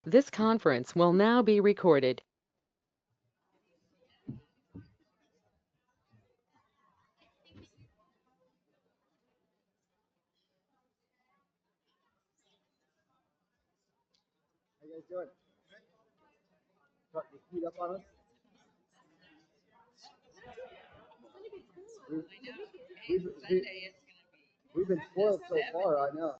This conference will now be recorded. How you guys doing? Trying to heat up on us? We've, we, we've been spoiled so far, I know.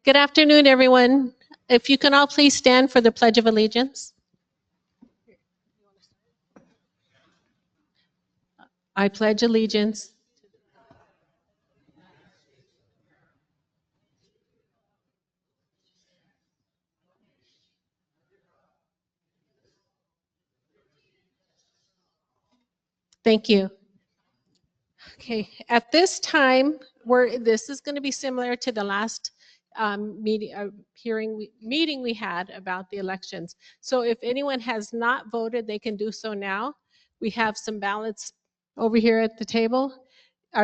Good afternoon, everyone. If you can all please stand for the Pledge of Allegiance. I pledge allegiance. Thank you. Okay, at this time, this is going to be similar to the last meeting we had about the elections. So if anyone has not voted, they can do so now. We have some ballots over here at the table.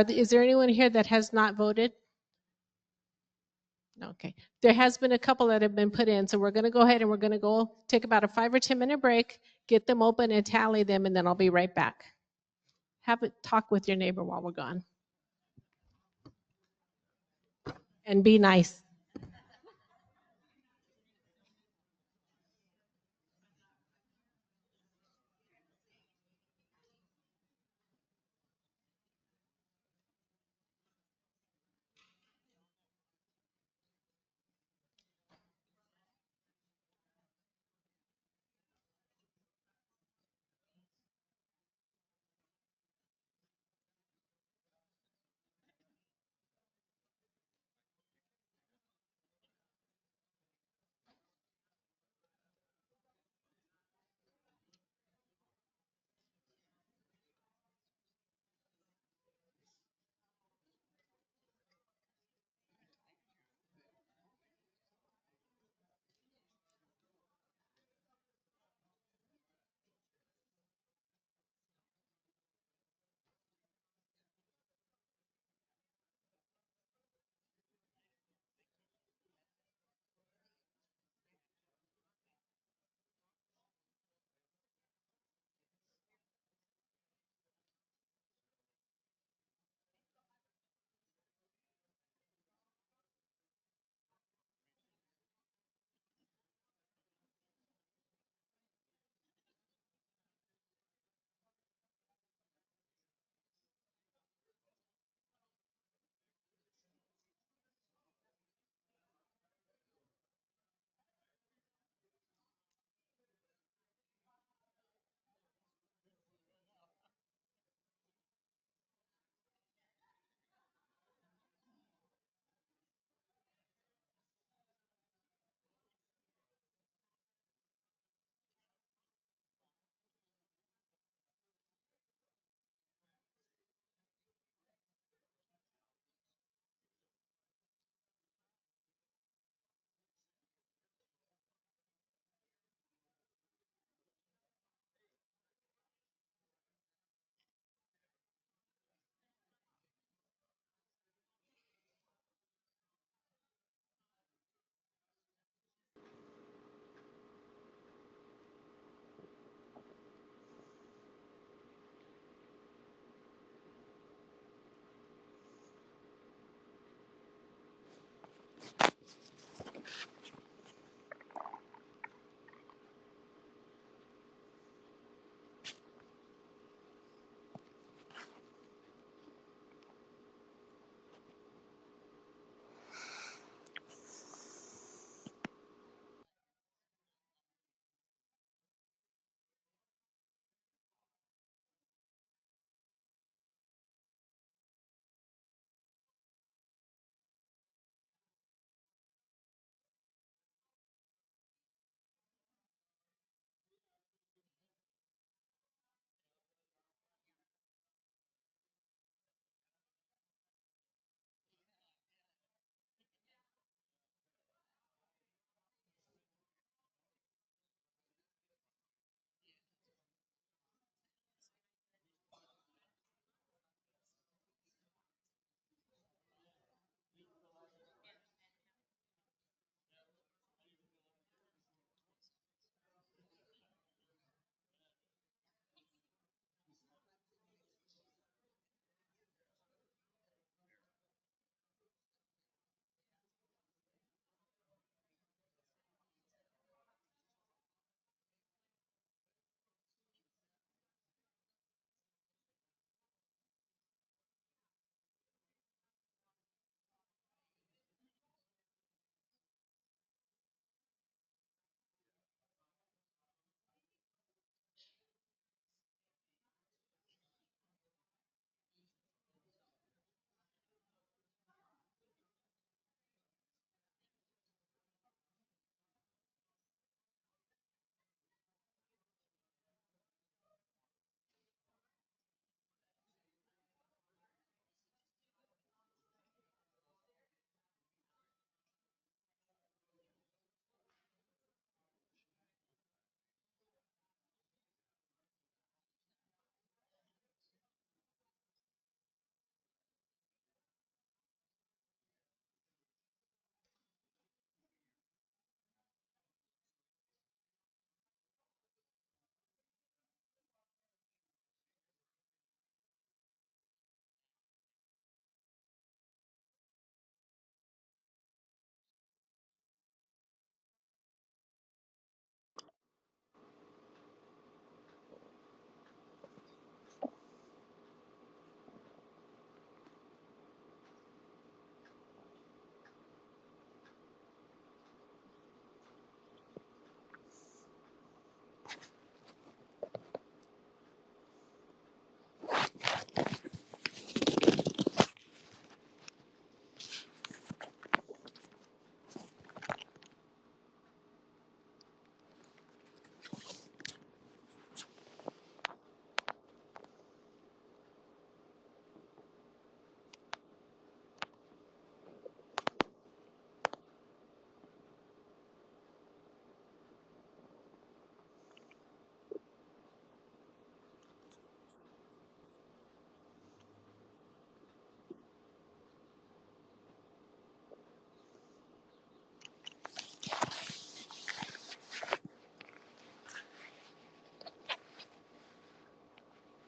Is there anyone here that has not voted? Okay, there has been a couple that have been put in, so we're going to go ahead and we're going to go take about a 5 or 10 minute break, get them open and tally them, and then I'll be right back. Have a talk with your neighbor while we're gone. And be nice.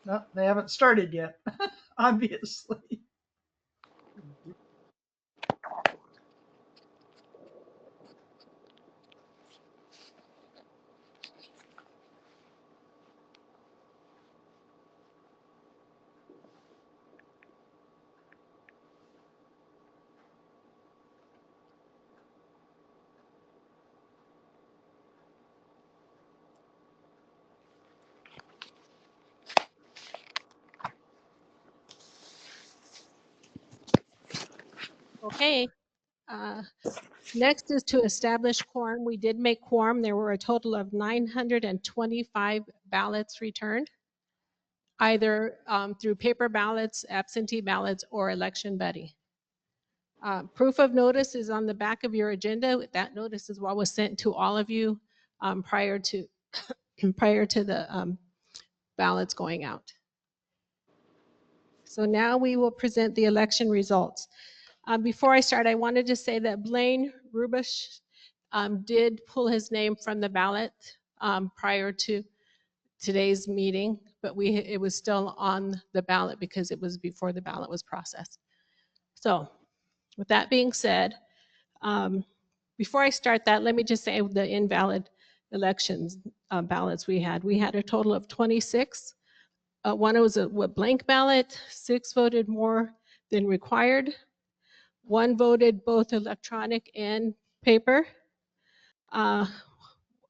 No, they haven't started yet, obviously. Okay. Next is to establish quorum. We did make quorum. There were a total of 925 ballots returned, either through paper ballots, absentee ballots, or election buddy. Proof of notice is on the back of your agenda. That notice is what was sent to all of you prior to the ballots going out. So now we will present the election results. Before I start, I wanted to say that Blaine Rubish did pull his name from the ballot prior to today's meeting, but it was still on the ballot because it was before the ballot was processed. So with that being said, before I start that, let me just say the invalid elections ballots we had. We had a total of 26. One was a blank ballot, 6 voted more than required. 1 voted both electronic and paper. 1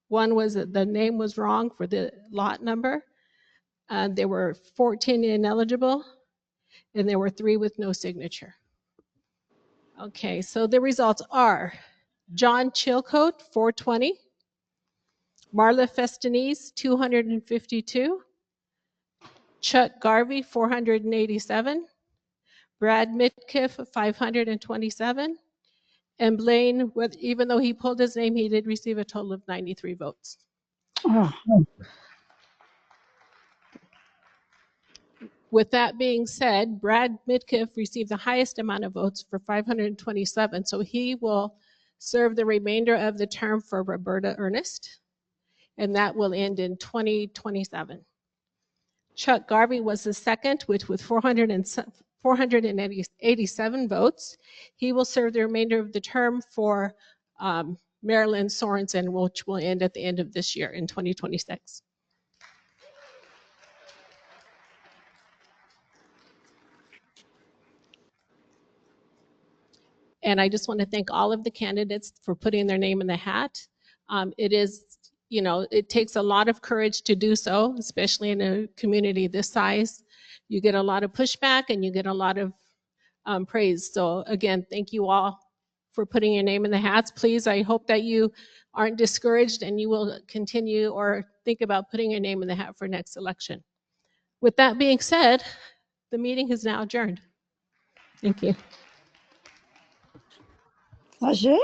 was the name was wrong for the lot number. There were 14 ineligible, and there were 3 with no signature. Okay, so the results are John Chilcote, 420. Marla Festanese, 252. Chuck Garvey, 487. Brad Mitkiff, 527. And Blaine, even though he pulled his name, he did receive a total of 93 votes. Oh, With that being said, Brad Mitkiff received the highest amount of votes for 527, so he will serve the remainder of the term for Roberta Ernest, and that will end in 2027. Chuck Garvey was the second, with 487 votes. He will serve the remainder of the term for Marilyn Sorensen, which will end at the end of this year in 2026. And I just want to thank all of the candidates for putting their name in the hat. It is, it takes a lot of courage to do so, especially in a community this size. You get a lot of pushback and you get a lot of praise. So again, thank you all for putting your name in the hats. Please, I hope that you aren't discouraged and you will continue or think about putting your name in the hat for next election. With that being said, the meeting is now adjourned. Thank you. that's it?